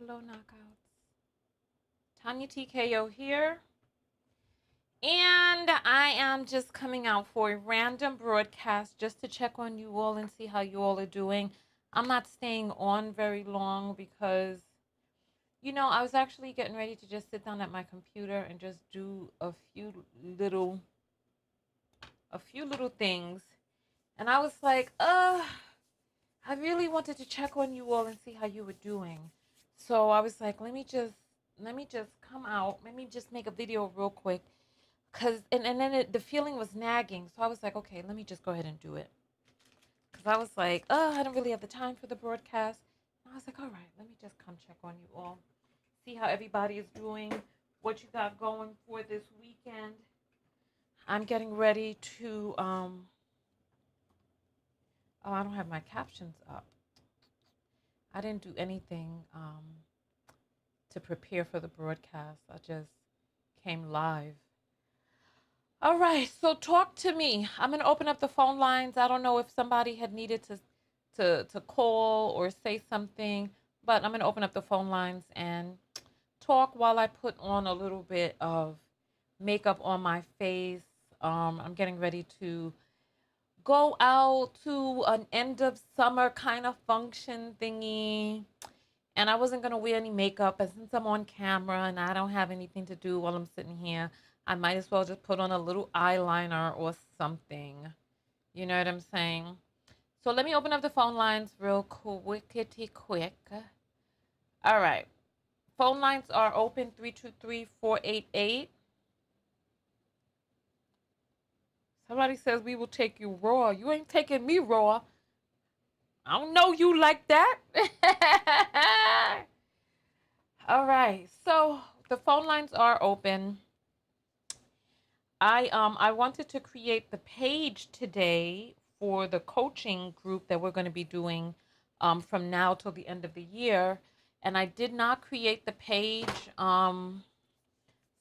Hello, knockouts. Tonya TKO here. And I am just coming out for a random broadcast just to check on you all and see how you all are doing. I'm not staying on very long because, I was actually getting ready to just sit down at my computer and just do a few little things. And I was like, I really wanted to check on you all and see how you were doing. So I was like, let me just come out. Let me just make a video real quick. And then the feeling was nagging. So I was like, okay, let me just go ahead and do it. Because I was like, I don't really have the time for the broadcast. And I was like, all right, let me just come check on you all. See how everybody is doing. What you got going for this weekend. I'm getting ready to, I don't have my captions up. I didn't do anything to prepare for the broadcast. I just came live. All right, so talk to me. I'm going to open up the phone lines. I don't know if somebody had needed to call or say something, but I'm going to open up the phone lines and talk while I put on a little bit of makeup on my face. I'm getting ready to go out to an end of summer kind of function thingy. And I wasn't going to wear any makeup, but since I'm on camera and I don't have anything to do while I'm sitting here, I might as well just put on a little eyeliner or something. You know what I'm saying? So let me open up the phone lines real quickity quick. All right. Phone lines are open 323-488. Somebody says we will take you raw. You ain't taking me raw. I don't know you like that. All right. So the phone lines are open. I wanted to create the page today for the coaching group that we're going to be doing from now till the end of the year, and I did not create the page. So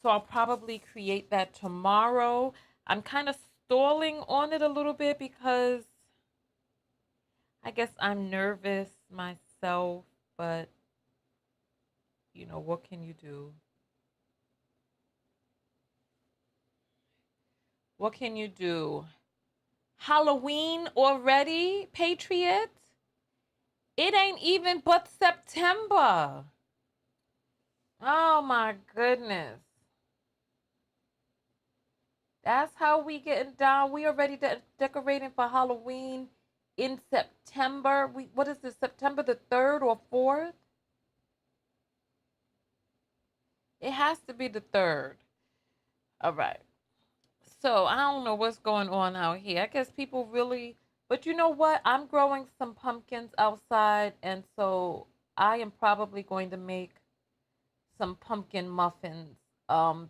I'll probably create that tomorrow. I'm kind of stalling on it a little bit because I guess I'm nervous myself, but what can you do? What can you do? Halloween already, Patriot? It ain't even but September. Oh my goodness. That's how we getting down. We already decorating for Halloween in September. What is this, September the 3rd or 4th? It has to be the 3rd. All right. So I don't know what's going on out here. I guess people really, but you know what? I'm growing some pumpkins outside, and so I am probably going to make some pumpkin muffins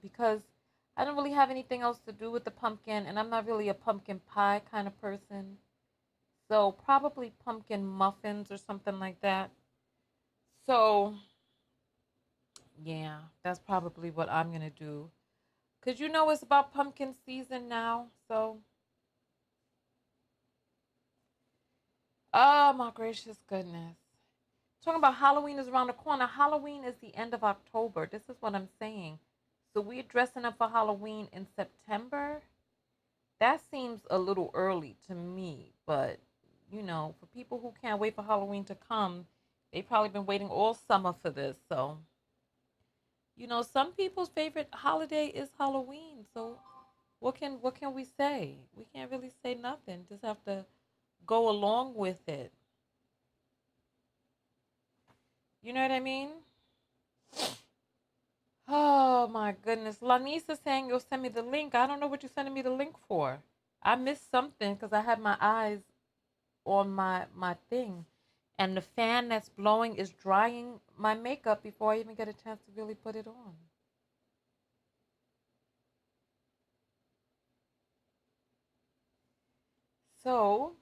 because I don't really have anything else to do with the pumpkin, and I'm not really a pumpkin pie kind of person. So probably pumpkin muffins or something like that. So yeah, that's probably what I'm going to do. Because it's about pumpkin season now. So, oh my gracious goodness. Talking about Halloween is around the corner. Halloween is the end of October. This is what I'm saying. So we're dressing up for Halloween in September. That seems a little early to me. But, for people who can't wait for Halloween to come, they've probably been waiting all summer for this. So, some people's favorite holiday is Halloween. So what can we say? We can't really say nothing. Just have to go along with it. You know what I mean? Oh my goodness. Lanisa saying you'll send me the link. I don't know what you're sending me the link for. I missed something because I had my eyes on my thing. And the fan that's blowing is drying my makeup before I even get a chance to really put it on. So,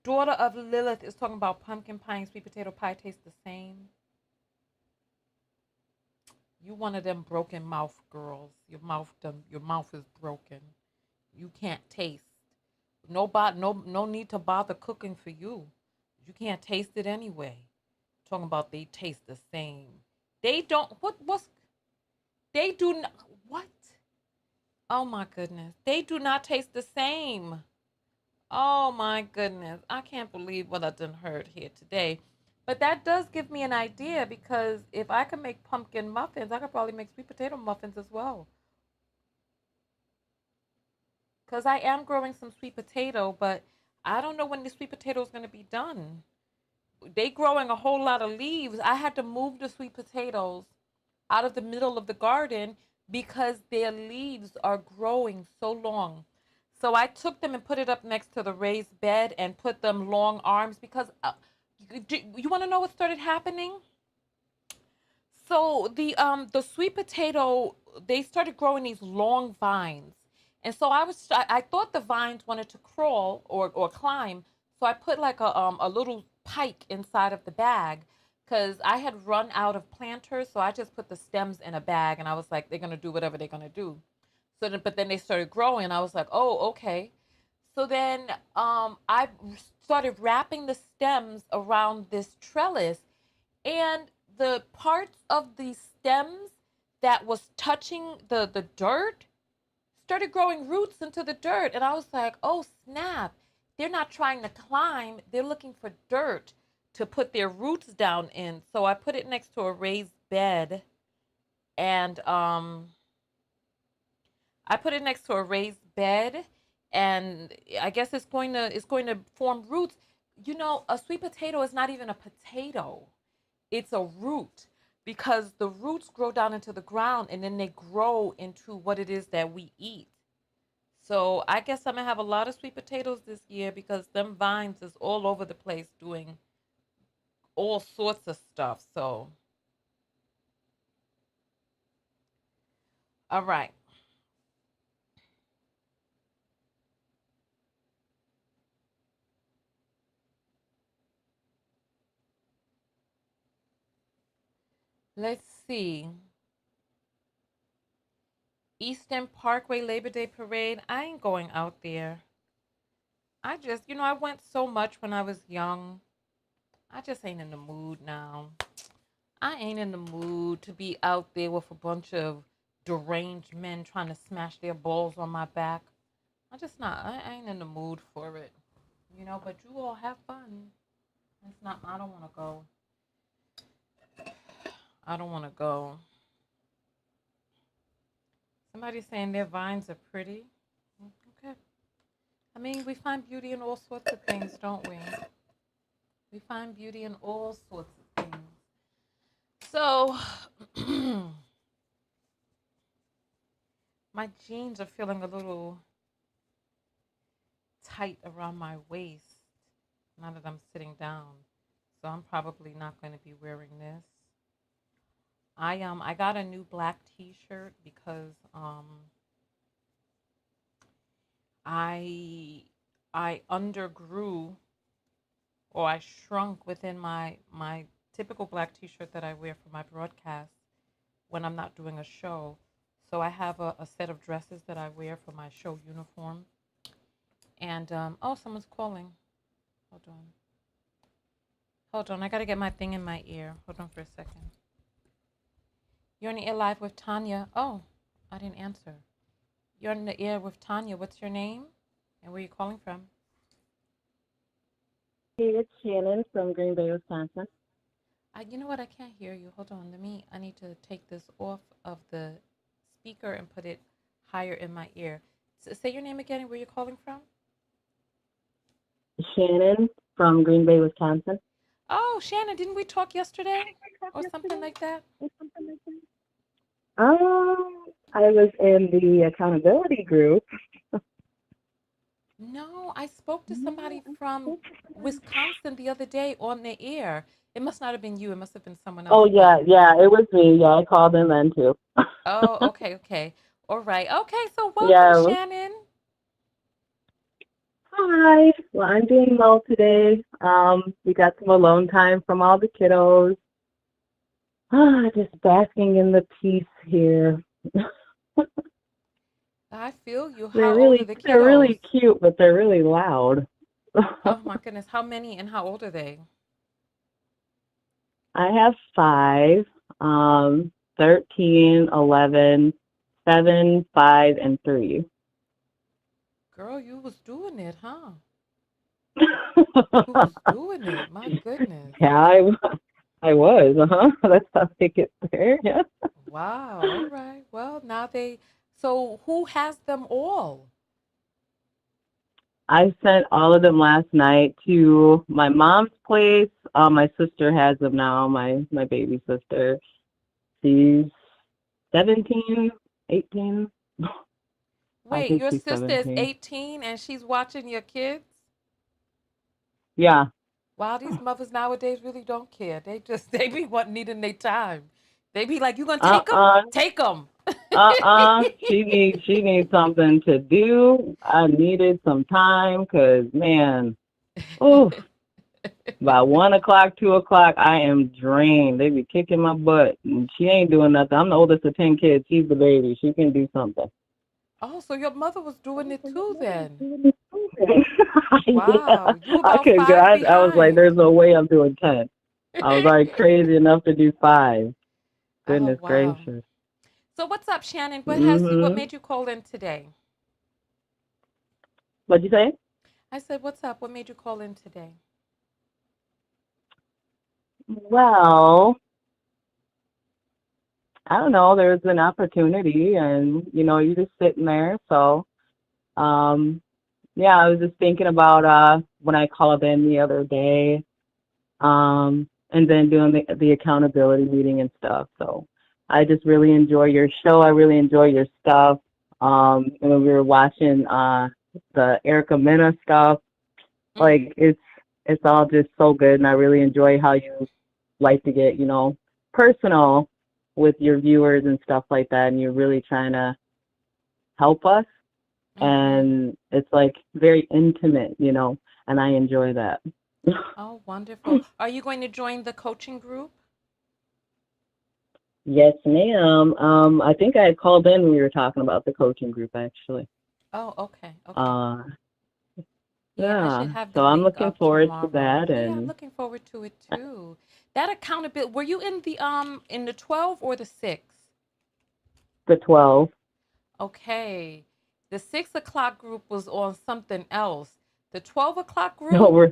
daughter of Lilith is talking about pumpkin pie and sweet potato pie taste the same. You one of them broken mouth girls. Your mouth is broken. You can't taste No need to bother cooking for you. You can't taste it anyway. Talking about they taste the same. They don't. What's they do not what? Oh my goodness. They do not taste the same. Oh my goodness. I can't believe what I done heard here today. But that does give me an idea because if I could make pumpkin muffins, I could probably make sweet potato muffins as well. Because I am growing some sweet potato, but I don't know when the sweet potato is going to be done. They growing a whole lot of leaves. I had to move the sweet potatoes out of the middle of the garden because their leaves are growing so long. So I took them and put it up next to the raised bed and put them long arms because you want to know what started happening? So the sweet potato, they started growing these long vines. And so I thought the vines wanted to crawl or climb. So I put like a little pike inside of the bag because I had run out of planters. So I just put the stems in a bag and I was like, they're gonna do whatever they're gonna do. But then they started growing. I was like, oh, okay. So then I started wrapping the stems around this trellis, and the parts of the stems that was touching the dirt started growing roots into the dirt. And I was like, oh, snap. They're not trying to climb, they're looking for dirt to put their roots down in. So I put it next to a raised bed, and I put it next to a raised bed, and I guess it's going to form roots. You know, a sweet potato is not even a potato. It's a root because the roots grow down into the ground and then they grow into what it is that we eat. So I guess I'm gonna have a lot of sweet potatoes this year because them vines is all over the place doing all sorts of stuff. So, all right. Let's see. Eastern Parkway Labor Day Parade. I ain't going out there. I just, I went so much when I was young. I just ain't in the mood now. I ain't in the mood to be out there with a bunch of deranged men trying to smash their balls on my back. I just not. I ain't in the mood for it. But you all have fun. It's not. I don't want to go. I don't want to go. Somebody's saying their vines are pretty. Okay. I mean, we find beauty in all sorts of things, don't we? We find beauty in all sorts of things. So, my jeans are feeling a little tight around my waist now that I'm sitting down. So I'm probably not going to be wearing this. I got a new black t-shirt because I undergrew, or I shrunk within my typical black t-shirt that I wear for my broadcast when I'm not doing a show. So I have a set of dresses that I wear for my show uniform. And oh, someone's calling. Hold on. Hold on, I gotta get my thing in my ear. Hold on for a second. You're on the air live with Tonya. Oh, I didn't answer. You're on the air with Tonya. What's your name? And where are you calling from? Hey, it's Shannon from Green Bay, Wisconsin. You know what? I can't hear you. Hold on. I need to take this off of the speaker and put it higher in my ear. Say your name again and where you're calling from? Shannon from Green Bay, Wisconsin. Oh, Shannon, didn't we talk yesterday or something like that? I was in the accountability group. No, I spoke to somebody from Wisconsin the other day on the air. It must not have been you. It must have been someone else. Oh, yeah, yeah, it was me. Yeah, I called in then too. Oh, okay, okay. All right. Okay, so welcome, Yeah, Shannon. hi. Well, I'm doing well today. We got some alone time from all the kiddos. Just basking in the peace here. I feel you. They're How old are really the they're kiddos? really cute, but they're really loud. Oh my goodness. How many and how old are they? I have five, 13, 11, 7, 5, and 3. Girl, you was doing it, huh? You was doing it. My goodness. Yeah, I was, That's how they get there. Yeah. Wow. All right. Well, now so who has them all? I sent all of them last night to my mom's place. My sister has them now, my baby sister. She's 17, 18. I Wait, think your she's sister is 17. 18 and she's watching your kids? Yeah. Wow, these mothers nowadays really don't care. They be needing their time. They be like, "You gonna take them? Uh-uh. Take them." She needs something to do. I needed some time because, man, oh, by 1 o'clock, 2 o'clock, I am drained. They be kicking my butt, and she ain't doing nothing. I'm the oldest of 10 kids. She's the baby. She can do something. Oh, so your mother was doing it too then. Yeah, Wow, you I about could go. five I was like, behind. there's no way I'm doing 10. I was like crazy enough to do 5. Oh, Goodness wow. gracious. So what's up, Shannon? What Mhm. made you call in today? What'd you say? I said, "What's up? What made you call in today?" Well, I don't know. There's an opportunity, and you're just sitting there. So, um, yeah, I was just thinking about when I called in the other day, and then doing the accountability meeting and stuff. So, I just really enjoy your show. I really enjoy your stuff. And when we were watching the Erica Mena stuff, Mm-hmm. like it's all just so good, and I really enjoy how you like to get personal with your viewers and stuff like that, and you're really trying to help us, Mm-hmm. and it's like very intimate, and I enjoy that. Oh, wonderful. Are you going to join the coaching group? Yes, ma'am. I think I had called in when we were talking about the coaching group, actually. Oh, okay. Okay. Uh, Yeah, I should yeah. have the So I'm link looking up forward to tomorrow. that, Yeah, I'm and looking forward to it too. That accountability, were you in the 12 or the 6? the 12. Okay. The 6 o'clock group was on something else. The 12 o'clock No, group, we're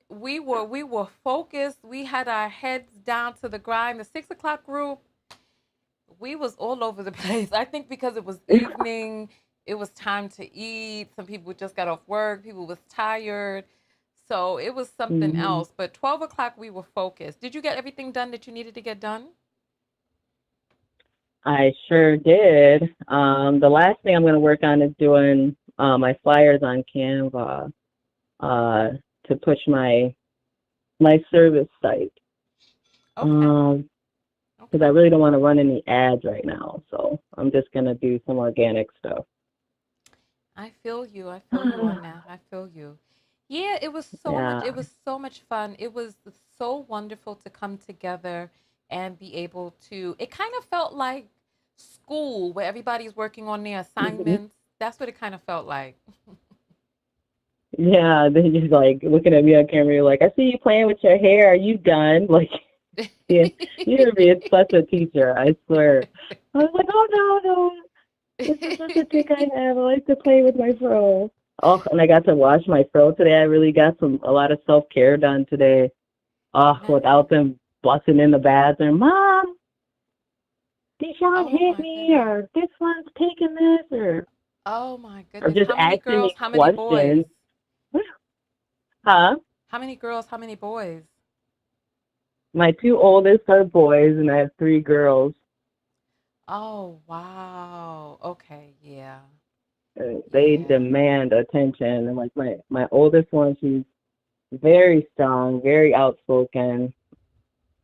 we were focused. We had our heads down to the grind. The 6 o'clock group, we was all over the place. I think because it was evening, it was time to eat. Some people just got off work. People was tired. So it was something Mhm. else. But 12 o'clock, we were focused. Did you get everything done that you needed to get done? I sure did. The last thing I'm going to work on is doing my flyers on Canva uh, to push my service site. Okay. Because I Okay. really don't want to run any ads right now, so I'm just going to do some organic stuff. I feel you. I feel you on that. I feel you. Yeah, Yeah. it was so much fun. It was so wonderful to come together and be able to, it kind of felt like school where everybody's working on their Mhm. assignments. That's what it kind of felt like. Yeah, then you're like looking at me on camera. You're like, I see you playing with your hair. Are you done? Like, yeah, you're being such a teacher. I swear. I was like, oh no, no. This is just a trick I have. I like to play with my fro. Oh, and I got to wash my fro today. I really got a lot of self care done today. Oh, Nice. without them busting in the bathroom. Mom, Deshaun Oh hit my me, goodness. or this one's taking this, Oh my or goodness. just How many asking girls? me How many boys? questions. Huh? How many girls? How many boys? My two oldest are boys, and I have 3 girls. Oh, wow. Okay. Yeah. They Yeah. demand attention, and like my oldest one, she's very strong, very outspoken.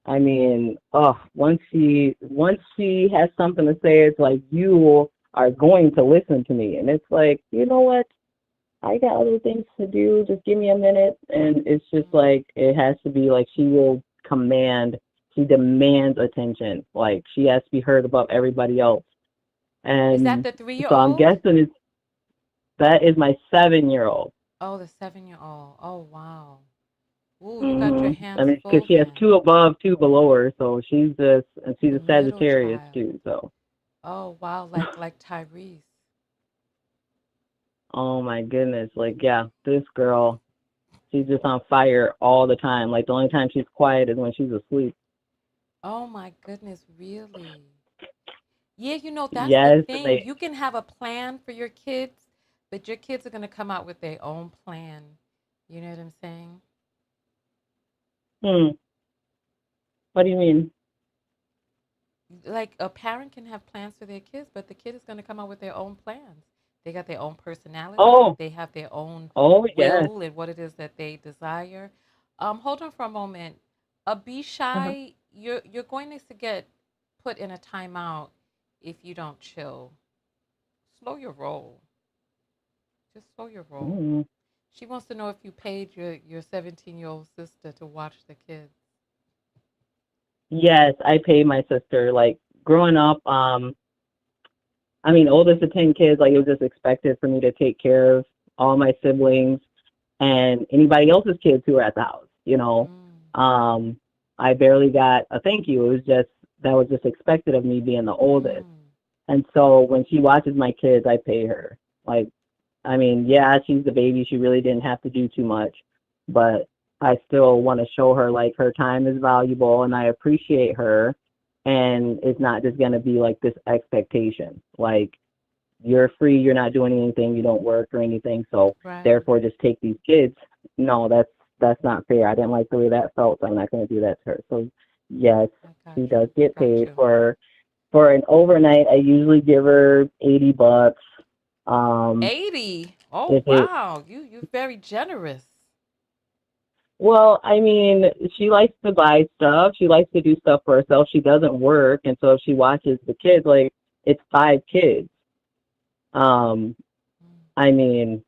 I mean, oh, once she has something to say, it's like you are going to listen to me, and it's like, you know what? I got other things to do. Just give me a minute, and it's just Mm. like it has to be like she will command. She demands attention. Like she has to be heard above everybody else, Is that and the 3 year so I'm old? guessing it's That is my 7-year-old. Oh, the 7-year-old. Oh, wow. Ooh, you got your I hands mean, because full she has then. two above, two below her, so and she's The a middle Sagittarius child. too. So, Oh, wow, like Tyrese. oh my goodness, like yeah, this girl, she's just on fire all the time. Like the only time she's quiet is when she's asleep. Oh my goodness, really? Yeah, that's the Yes, and thing. they. You can have a plan for your kids, but your kids are going to come out with their own plan. You know what I'm saying? Hmm. What do you mean? Like a parent can have plans for their kids, but the kid is going to come out with their own plans. They got their own personality. Oh, They have their own oh yes. will and what it is that they desire. Hold on for a moment. Be Uh-huh. shy. You're going to get put in a timeout if you don't chill. Slow your roll. Just slow your roll. Mm. She wants to know if you paid your 17-year-old sister to watch the kids. Yes, I pay my sister. Like growing up, I mean, oldest of 10 kids, like it was just expected for me to take care of all my siblings and anybody else's kids who were at the house. Mm, Um, I barely got a thank you. It was just that was just expected of me being the oldest. mm, And so when she watches my kids, I pay her. Like, I mean, yeah, she's the baby. She really didn't have to do too much, but I still want to show her like her time is valuable and I appreciate her. And it's not just going to be like this expectation. Like, you're free, you're not doing anything, you don't work or anything, so right. therefore just take these kids. No, that's not fair. I didn't like the way that felt, so I'm not going to do that to her. So yes, I got she you. does I get got paid you. for an overnight. I usually give her $80. Um, 80. Oh, if it wow. You're very generous. Well, I mean, she likes to buy stuff. She likes to do stuff for herself. She doesn't work, and so if she watches the kids, like it's 5 kids. Um, Mm, I mean,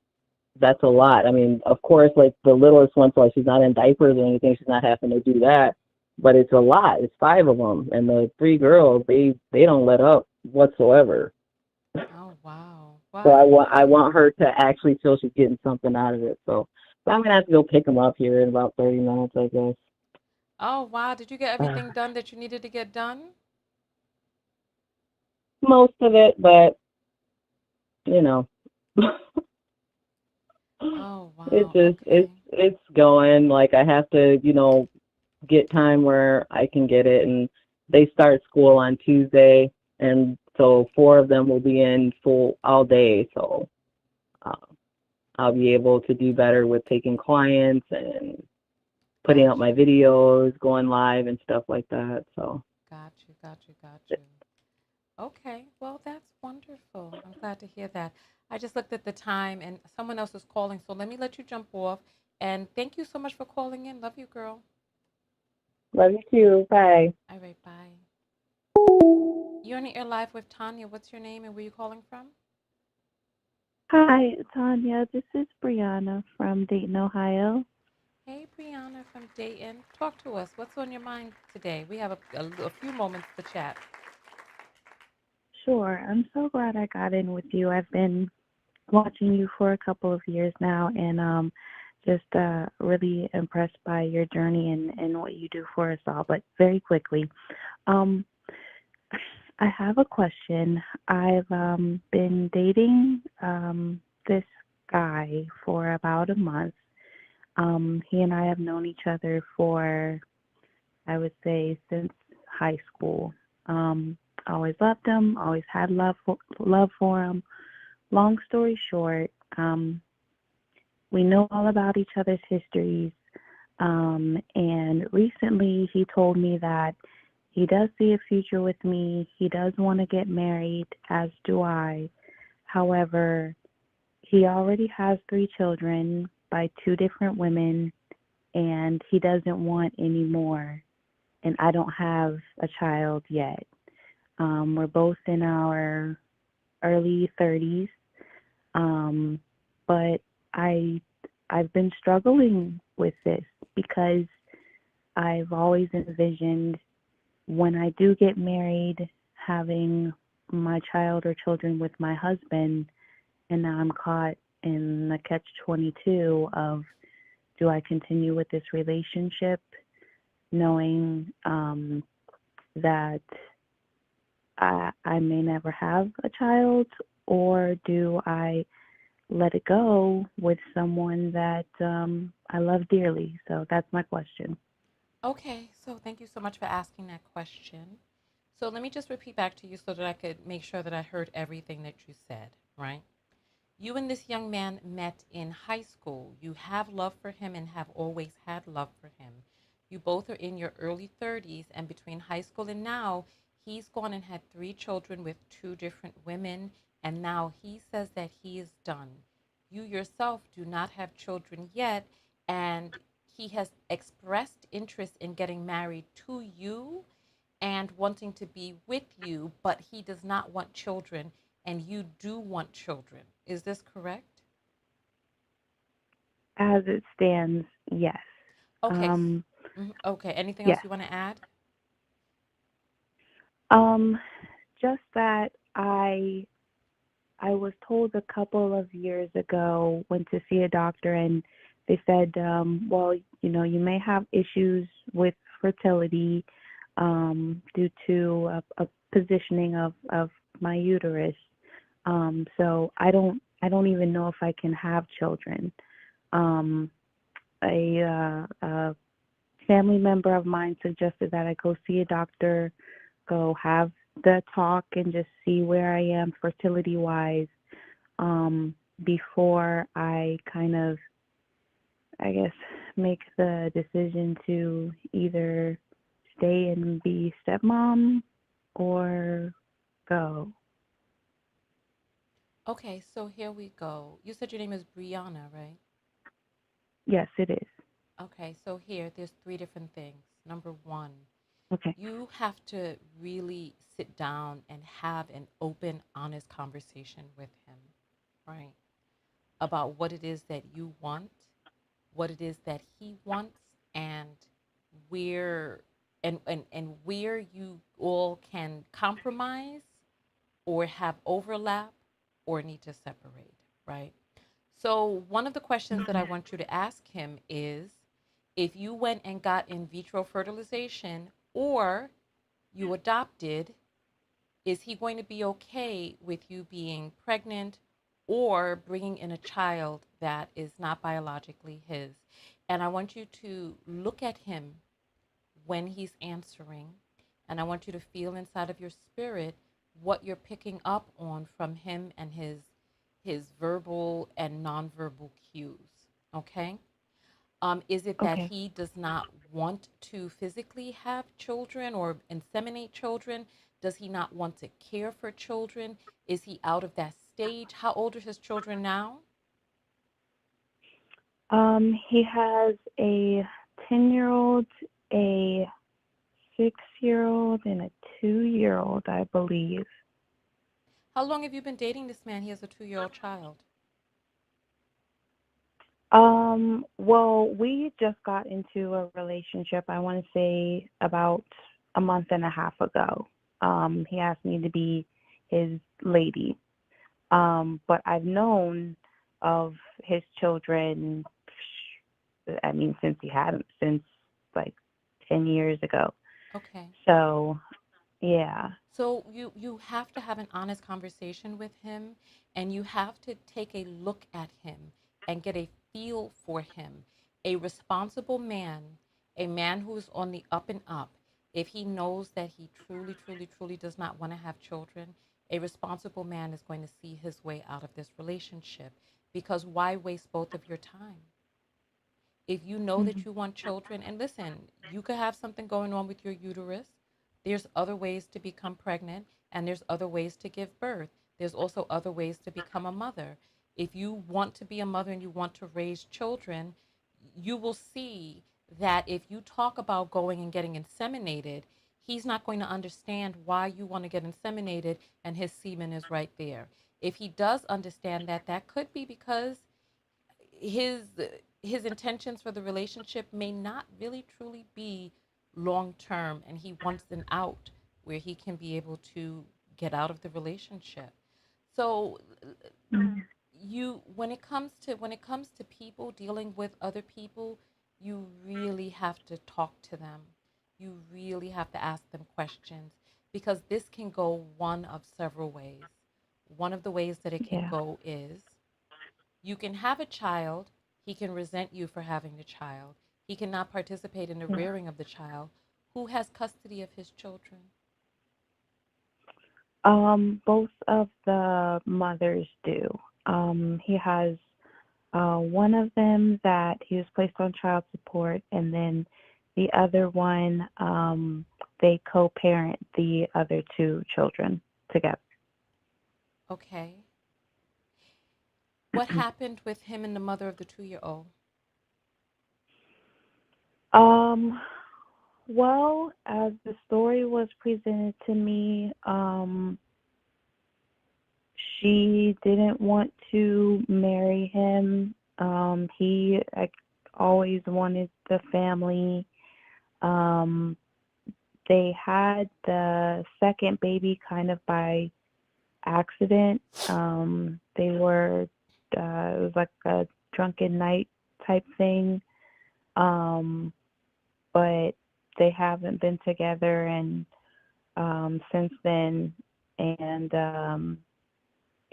that's a lot. I mean, of course, like the littlest one, so like she's not in diapers or anything. She's not having to do that, but it's a lot. It's 5 of them, and the 3 girls, they don't let up whatsoever. oh, wow. So Wow. I want her to actually feel she's getting something out of it. So I'm gonna have to go pick them up here in about 30 minutes, I guess. Oh, wow. Did you get everything done that you needed to get done? Most of it, but you know, Oh, it's wow. just Okay. it's going. Like I have to, get time where I can get it. And they start school on Tuesday, and so 4 of them will be in full all day. So uh, I'll be able to do better with taking clients and putting Got up my you. videos, going live and stuff like that. So Got you. Got you. Got you. Okay, well, that's wonderful. I'm glad to hear that. I just looked at the time and someone else is calling, so let me let you jump off. And thank you so much for calling in. Love you, girl. love you too. Bye. All right, bye. You're on your live with Tanya. What's your name and where you calling from? Hi, Tonya. This is Brianna from Dayton, Ohio. Hey, Brianna from Dayton. Talk to us. What's on your mind today? We have a few moments to chat. Sure. I'm so glad I got in with you. I've been watching you for a couple of years now and just really impressed by your journey and what you do for us all. But very quickly, um, I have a question. I've been dating this guy for about a month. He and I have known each other for, I would say, since high school. Always loved him, always had love for him. Long story short, we know all about each other's histories. And recently he told me that he does see a future with me. He does want to get married, as do I. However, he already has 3 children by 2 different women, and he doesn't want any more. And I don't have a child yet. We're both in our early 30s, um, but I I've been struggling with this because I've always envisioned when I do get married, having my child or children with my husband, and now I'm caught in the catch-22 of, do I continue with this relationship knowing that I may never have a child, or do I let it go with someone that I love dearly? So that's my question. Okay, so thank you so much for asking that question. So let me just repeat back to you so that I could make sure that I heard everything that you said, right? You and this young man met in high school. You have love for him and have always had love for him. You both are in your early 30s, and between high school and now, he's gone and had 3 children with 2 different women, and now he says that he is done. You yourself do not have children yet, and he has expressed interest in getting married to you and wanting to be with you, but he does not want children, and you do want children. Is this correct? As it stands, yes. Okay. Um, Okay. Anything else yes. you want to add? Um, just that I was told a couple of years ago, went to see a doctor, and they said, well, you may have issues with fertility due to a positioning of my uterus. So I don't even know if I can have children. Um, a family member of mine suggested that I go see a doctor, go have the talk, and just see where I am fertility wise, before I kind of, I guess, make the decision to either stay and be stepmom or go. Okay, so here we go. You said your name is Brianna, right? Yes, it is. Okay, so here, there's 3 different things. Number one, Okay. you have to really sit down and have an open, honest conversation with him, right? About what it is that you want, what it is that he wants, and where and where you all can compromise or have overlap or need to separate, right? So one of the questions that I want you to ask him is, if you went and got in vitro fertilization or you adopted, is he going to be okay with you being pregnant or bringing in a child that is not biologically his? And I want you to look at him when he's answering, and I want you to feel inside of your spirit what you're picking up on from him and his verbal and nonverbal cues. Okay? Is it that Okay. he does not want to physically have children or inseminate children? Does he not want to care for children? Is he out of that stage? How old are his children now? He has a 10-year-old, a 6-year-old, and a 2-year-old, I believe. How long have you been dating this man? He has a 2-year-old child. Well, we just got into a relationship, I want to say about a month and a half ago. He asked me to be his lady. But I've known of his children, I mean, since he had them, since like 10 years ago. Okay. So, yeah. So you have to have an honest conversation with him, and you have to take a look at him and get a feel for him. A responsible man, a man who's on the up and up, if he knows that he truly, truly, truly does not want to have children, a responsible man is going to see his way out of this relationship, because why waste both of your time? If you know Hmm. that you want children, and listen, you could have something going on with your uterus. There's other ways to become pregnant, and there's other ways to give birth. There's also other ways to become a mother. If you want to be a mother and you want to raise children, you will see that if you talk about going and getting inseminated, he's not going to understand why you want to get inseminated and his semen is right there. If he does understand that, that could be because his his intentions for the relationship may not really truly be long term, and he wants an out where he can be able to get out of the relationship. So you when it comes to people dealing with other people, you really have to talk to them. You really have to ask them questions because this can go one of several ways. One of the ways that it can Yeah. go is you can have a child, he can resent you for having the child. He cannot participate in the Yeah. rearing of the child. Who has custody of his children? Both of the mothers do. He has one of them that he was placed on child support, and then the other one, they co-parent the other two children together. Okay. What happened with him and the mother of the 2-year-old? Um, well, as the story was presented to me, she didn't want to marry him. He always wanted the family. Um, they had the second baby kind of by accident. They were, it was like a drunken night type thing. Um, but they haven't been together and since then. And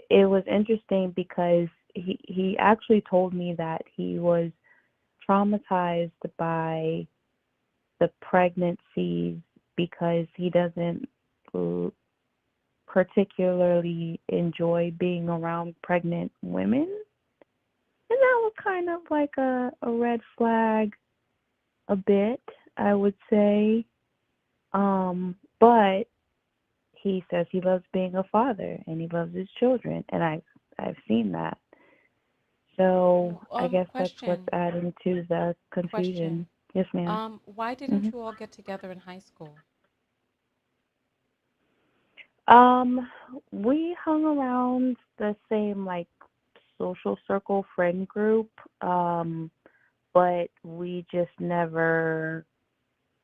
it was interesting because he actually told me that he was traumatized by the pregnancies because he doesn't particularly enjoy being around pregnant women. And that was kind of like a red flag a bit, I would say. But he says he loves being a father and he loves his children, and I've seen that. So I guess that's what's Question, adding to the question. confusion. Yes, ma'am. Why didn't hmm you all get together in high school? Um, we hung around the same like social circle friend group, but we just never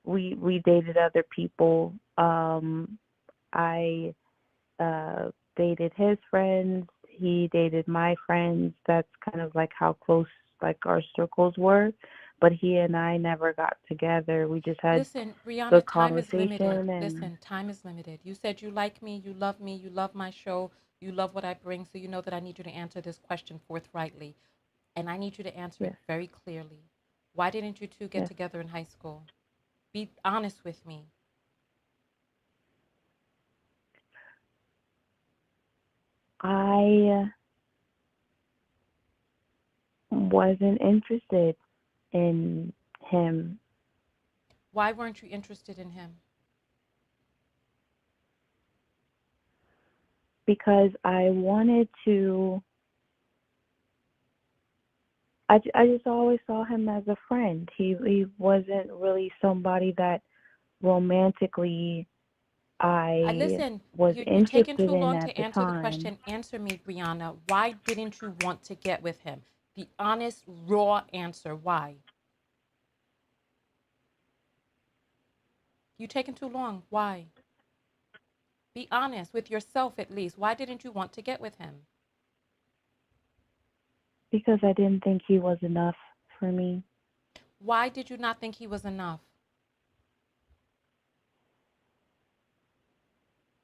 we dated other people. I dated his friends. He dated my friends. That's kind of like how close like our circles were. But he and I never got together. We just had Listen, Brianna, good time is limited. conversation and Listen, time is limited. You said you like me, you love my show, you love what I bring, so you know that I need you to answer this question forthrightly. And I need you to answer it yes, very clearly. Why didn't you two get yes. together in high school? Be honest with me. I wasn't interested in him Why weren't you interested in him? because I wanted to. I just always saw him as a friend. He wasn't really somebody that romantically I I listen, was you're taking interested too in long at to the answer the time question. Answer me, Brianna. Why didn't you want to get with him? The honest, raw answer. Why? You taking too long. Why? Be honest with yourself at least. Why didn't you want to get with him? because I didn't think he was enough for me. Why did you not think he was enough?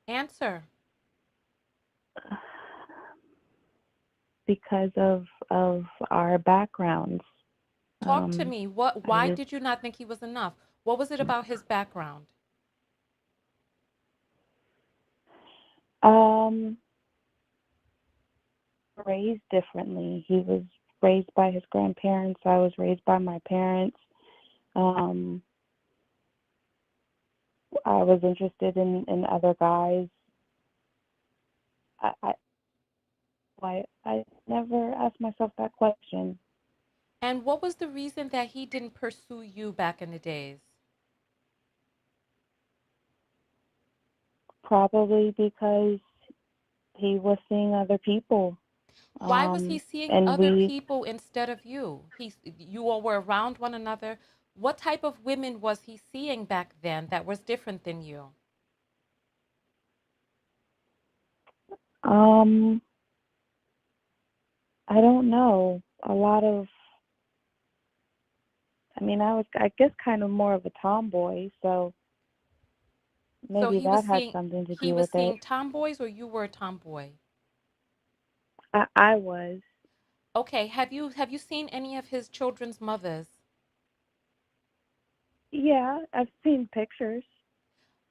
Answer. Because of our backgrounds. Talk to Um, me. What I why just did you not think he was enough? What was it about his background? um raised differently. He was raised by his grandparents. I was raised by my parents. Um, I was interested in other guys. I, I I never asked myself that question. And what was the reason that he didn't pursue you back in the days? Probably because he was seeing other people. Why was he seeing And other we people instead of you? You all were around one another. What type of women was he seeing back then that was different than you? um I don't know. A lot of, I mean, I guess, kind of more of a tomboy, so So maybe that had something to he do was with it. seeing tomboys, or you were a tomboy? I was. Okay, have you seen any of his children's mothers? Yeah, I've seen pictures.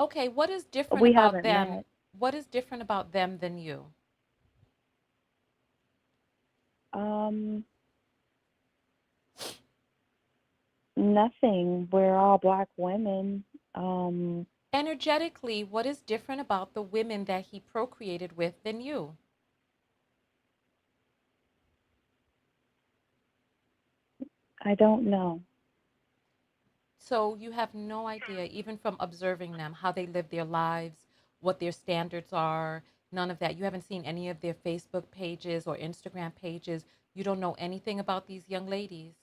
Okay, what is different We about haven't them? met. What is different about them than you? Um, Nothing. We're all black women. Um, Energetically, what is different about the women that he procreated with than you? I don't know. So you have no idea, even from observing them, how they live their lives, what their standards are, none of that. You haven't seen any of their Facebook pages or Instagram pages. You don't know anything about these young ladies.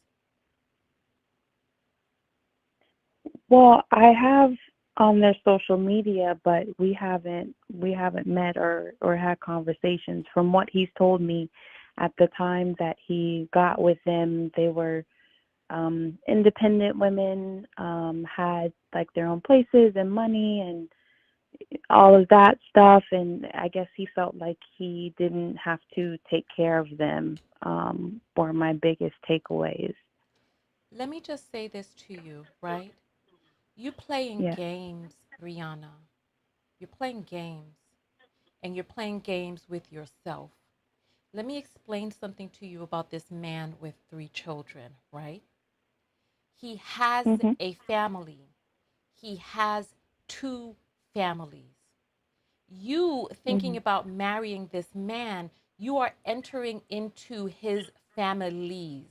Well, I have on their social media, but we haven't met or had conversations. From what he's told me, at the time that he got with them, they were independent women, had like their own places and money and all of that stuff. And I guess he felt like he didn't have to take care of them. Were my biggest takeaways. Let me just say this to you, right? You playing Yeah. games, Brianna. You're playing games, and you're playing games with yourself. Let me explain something to you about this man with 3 children, right? He has Mhm. a family. He has 2 families. You thinking Mhm. about marrying this man, you are entering into his families.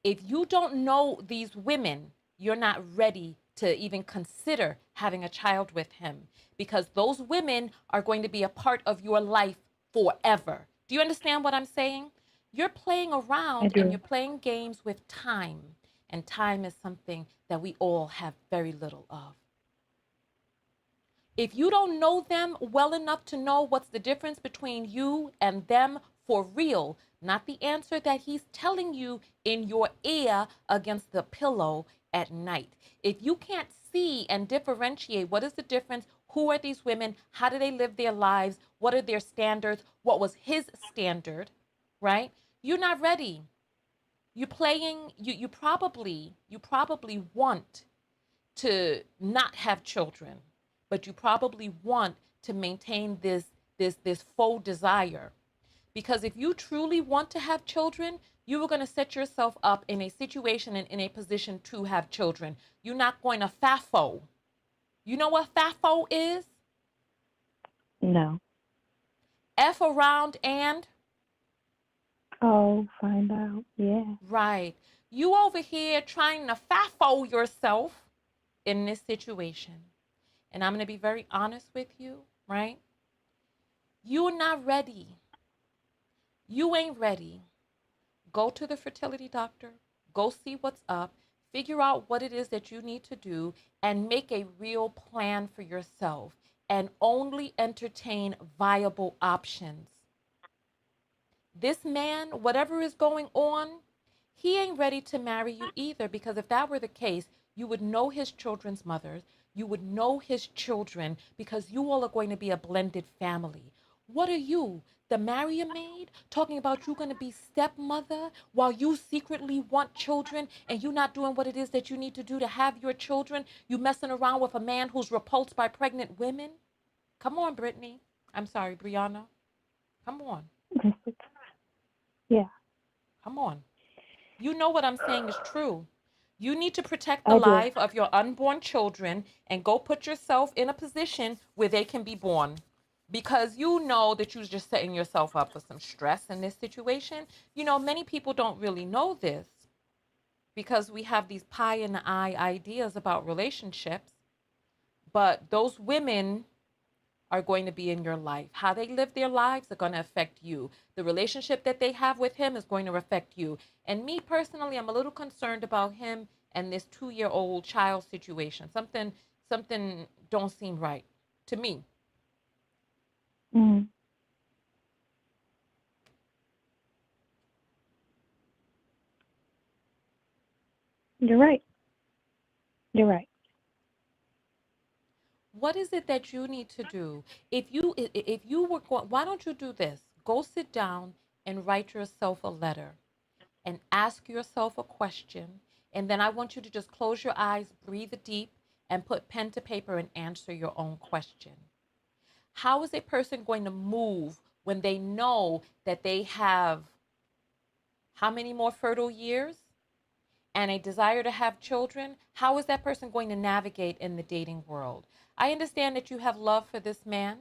If you don't know these women, you're not ready to even consider having a child with him, because those women are going to be a part of your life forever. Do you understand what I'm saying? You're playing I around and you're do. playing games with time, and time is something that we all have very little of. If you don't know them well enough to know what's the difference between you and them for real, not the answer that he's telling you in your ear against the pillow at night. If you can't see and differentiate what is the difference, who are these women, how do they live their lives, what are their standards, what was his standard, right? You're not ready. You're playing, you probably want to not have children, but you probably want to maintain this faux desire. Because if you truly want to have children, you are going to set yourself up in a situation and in a position to have children. You're not going to FAFO. You know what FAFO is? No. F around and Oh, find out. Yeah. right. You over here trying to FAFO yourself in this situation. And I'm going to be very honest with you, right? You're not ready. You ain't ready. Go to the fertility doctor, go see what's up, figure out what it is that you need to do, and make a real plan for yourself, and only entertain viable options. This man, whatever is going on, he ain't ready to marry you either, because if that were the case, you would know his children's mothers, you would know his children, because you all are going to be a blended family. What are you, the marry maid, talking about you going to be stepmother while you secretly want children and you not doing what it is that you need to do to have your children? You messing around with a man who's repulsed by pregnant women? Come on, Brittany. I'm sorry, Brianna. Come on. Yeah, Come on. You know what I'm saying is true. You need to protect the I do. life of your unborn children and go put yourself in a position where they can be born. Because you know that you're just setting yourself up for some stress in this situation. You know, many people don't really know this because we have these pie in the eye ideas about relationships. But those women are going to be in your life. How they live their lives are going to affect you. The relationship that they have with him is going to affect you. And me personally, I'm a little concerned about him and this 2-year-old child situation. Something don't seem right to me. Mm. You're right. You're right. What is it that you need to do? If you were going, why don't you do this? Go sit down and write yourself a letter and ask yourself a question. And then I want you to just close your eyes, breathe deep, and put pen to paper and answer your own question. How is a person going to move when they know that they have how many more fertile years and a desire to have children? How is that person going to navigate in the dating world? I understand that you have love for this man.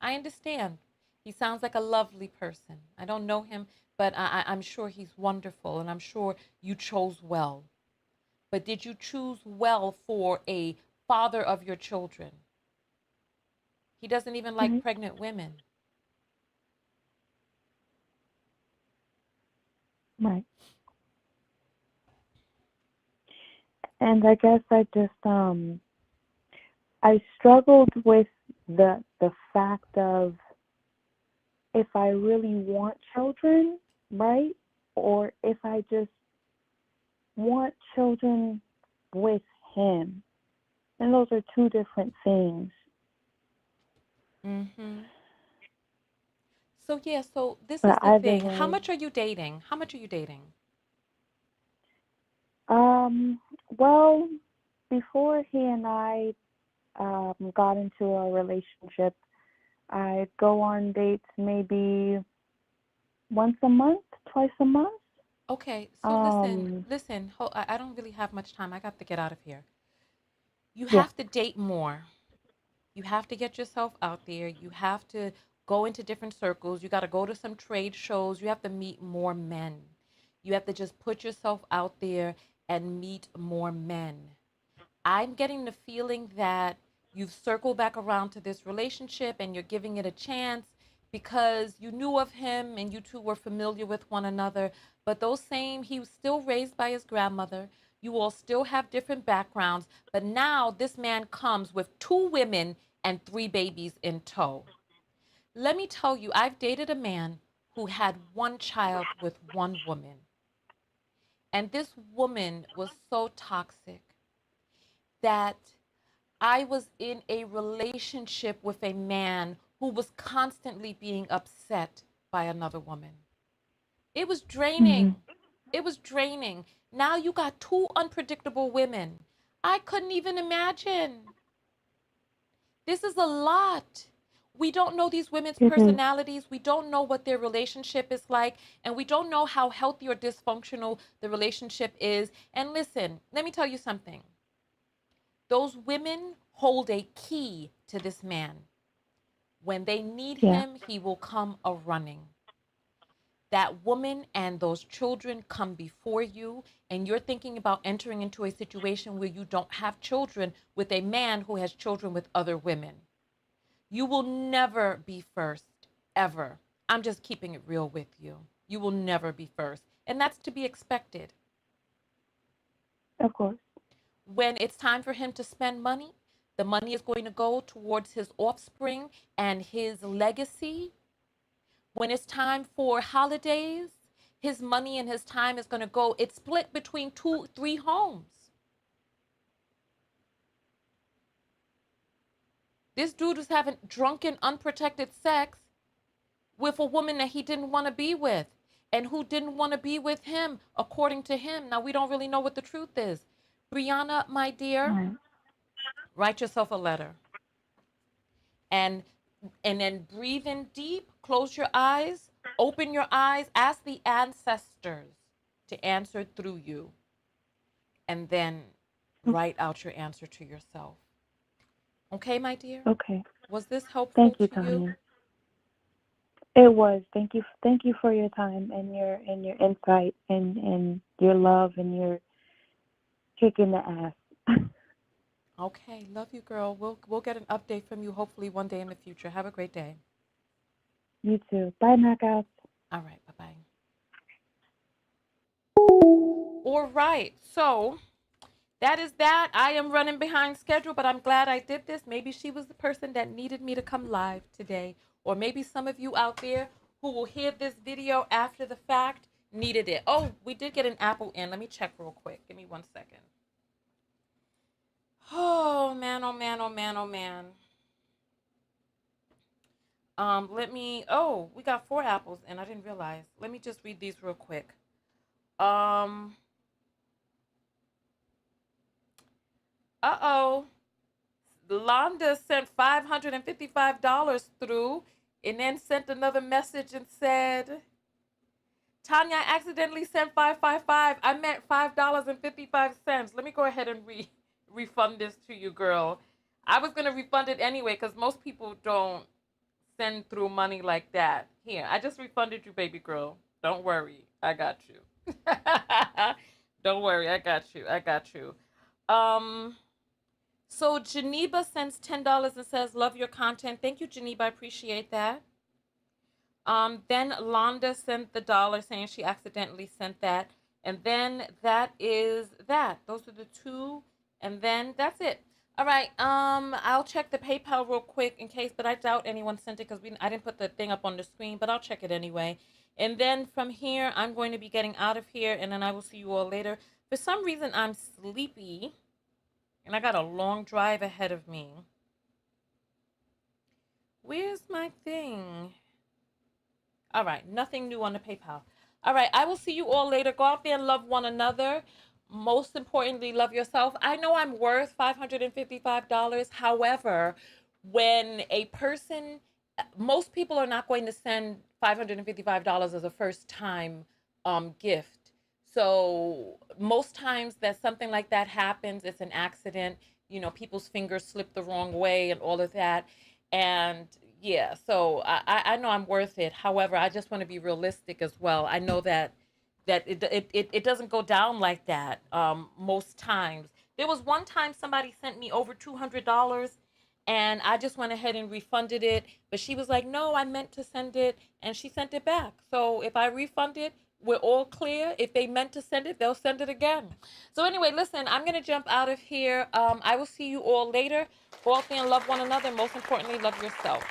I understand. He sounds like a lovely person. I don't know him, but I'm sure he's wonderful, and I'm sure you chose well. But did you choose well for a father of your children? He doesn't even like Hmm. pregnant women. Right. And I guess I struggled with the fact of if I really want children, right? Or if I just want children with him. And those are two different things. Mm-hmm. So yeah, so this is But the either thing. How way, much are you dating? How much are you dating? well, before he and I got into a relationship, I'd go on dates maybe once a month, twice a month. Okay, so listen, Um, listen. I don't really have much time. I got to get out of here. You yeah, have to date more. You have to get yourself out there. You have to go into different circles. You got to go to some trade shows. You have to meet more men. You have to just put yourself out there and meet more men. I'm getting the feeling that you've circled back around to this relationship and you're giving it a chance because you knew of him and you two were familiar with one another. But those same, he was still raised by his grandmother. You all still have different backgrounds. But now this man comes with two women and three babies in tow. Let me tell you, I've dated a man who had one child with one woman. And this woman was so toxic that I was in a relationship with a man who was constantly being upset by another woman. It was hmm, draining. It was draining. Now you got two unpredictable women. I couldn't even imagine. This is a lot. We don't know these women's it is. personalities. We don't know what their relationship is like. And we don't know how healthy or dysfunctional the relationship is. And listen, let me tell you something. Those women hold a key to this man. When they need Yeah, him, he will come a running. That woman and those children come before you, and you're thinking about entering into a situation where you don't have children with a man who has children with other women. You will never be first, ever. I'm just keeping it real with you. You will never be first. And that's to be expected. of course. When it's time for him to spend money, the money is going to go towards his offspring and his legacy. When it's time for holidays, his money and his time is going to go, it's split between two, three homes. This dude was having drunken, unprotected sex with a woman that he didn't want to be with and who didn't want to be with him, according to him. Now, we don't really know what the truth is. Brianna, my dear, Right. write yourself a letter and then breathe in deep, close your eyes, open your eyes, ask the ancestors to answer through you, and then write out your answer to yourself. Okay, my dear? Okay. Was this helpful Thank you, to you? Tonya. It was. Thank you. Thank you for your time and your insight and your love and your kicking the ass. Okay, love you, girl. We'll get an update from you hopefully one day in the future. Have a great day. You too. Bye, knockouts. All right, bye-bye. All right, so that is that. I am running behind schedule, but I'm glad I did this. Maybe she was the person that needed me to come live today. Or maybe some of you out there who will hear this video after the fact, needed it. Oh, we did get an apple in. Let me check real quick. Give me 1 second. Oh man, oh man, oh man, oh man. Oh, we got 4 apples and I didn't realize. Let me just read these real quick. Uh-oh. Londa sent $555 through and then sent another message and said, Tonya, I accidentally sent 555. I meant $5.55. Let me go ahead and refund this to you, girl. I was gonna refund it anyway because most people don't send through money like that. Here, I just refunded you, baby girl. Don't worry, I got you. Don't worry, I got you. I got you. So Geneva sends $10 and says, "Love your content." Thank you, Geneva. I appreciate that. Then Londa sent the dollar saying she accidentally sent that. And then that is that. Those are the 2. And then that's it. All right. I'll check the PayPal real quick in case, but I doubt anyone sent it because I didn't put the thing up on the screen, but I'll check it anyway. And then from here, I'm going to be getting out of here, and then I will see you all later. For some reason, I'm sleepy, and I got a long drive ahead of me. Where's my thing? All right, nothing new on the PayPal. All right, I will see you all later. Go out there and love one another. Most importantly, love yourself. I know I'm worth $555. However, when a person, most people are not going to send $555 as a first time gift. So most times that something like that happens, it's an accident. You know, people's fingers slip the wrong way and all of that. And yeah, so I know I'm worth it. However, I just want to be realistic as well. I know that it doesn't go down like that most times. There was one time somebody sent me over $200 and I just went ahead and refunded it. But she was like, no, I meant to send it, and she sent it back. So if I refund it, we're all clear. If they meant to send it, they'll send it again. So anyway, listen, I'm going to jump out of here. I will see you all later. Go out there and love one another. Most importantly, love yourself.